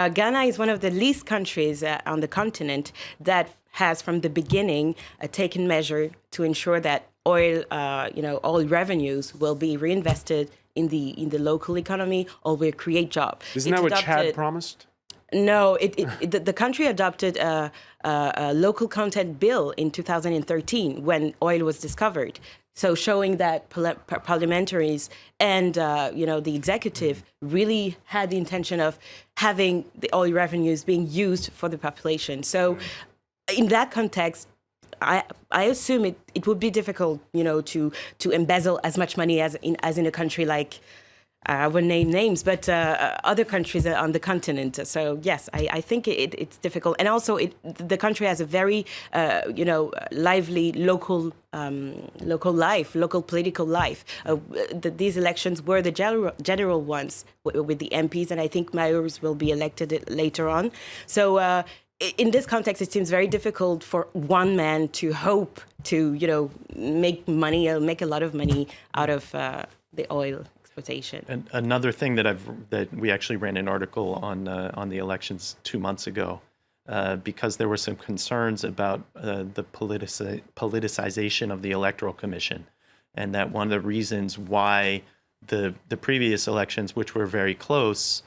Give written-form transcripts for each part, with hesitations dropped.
Ghana is one of the least countries on the continent that has, from the beginning, taken measure to ensure that oil revenues will be reinvested in the local economy or will create jobs. Isn't that what Chad promised? No, the country adopted a local content bill in 2013 when oil was discovered. So showing that parliamentaries and the executive really had the intention of having the oil revenues being used for the population. So in that context, I assume it would be difficult, to embezzle as much money as in a country like, I wouldn't name names, but other countries on the continent. So yes, I think it's difficult, and also the country has a very lively local life, local political life. These elections were the general ones with the MPs, and I think mayors will be elected later on. So. In this context, it seems very difficult for one man to hope to, make money, make a lot of money out of the oil exploitation. And another thing that we actually ran an article on the elections 2 months ago, because there were some concerns about the politicization of the Electoral Commission, and that one of the reasons why the previous elections, which were very close,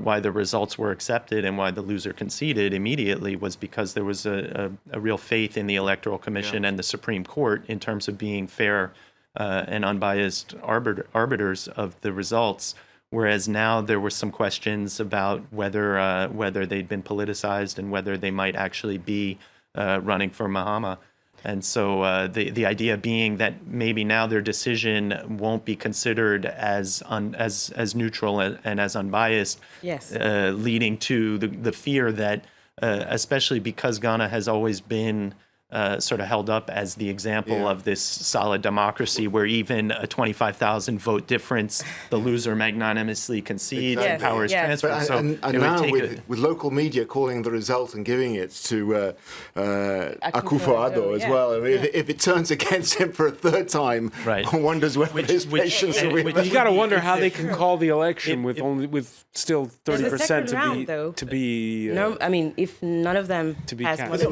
why the results were accepted and why the loser conceded immediately was because there was a real faith in the Electoral Commission and the Supreme Court in terms of being fair and unbiased arbiters of the results. Whereas now there were some questions about whether they'd been politicized and whether they might actually be running for Mahama. And so the idea being that maybe now their decision won't be considered as neutral and as unbiased, yes. Leading to the fear that, especially because Ghana has always been sort of held up as the example of this solid democracy where even a 25,000 vote difference, the loser magnanimously concedes and power is transferred. So and now with local media calling the result and giving it to Akufo-Addo as well. I mean, if it turns against him for a third time, one wonders whether his patience will be. You got to wonder how they can call the election with still 30% to be. No, I mean, if none of them has more than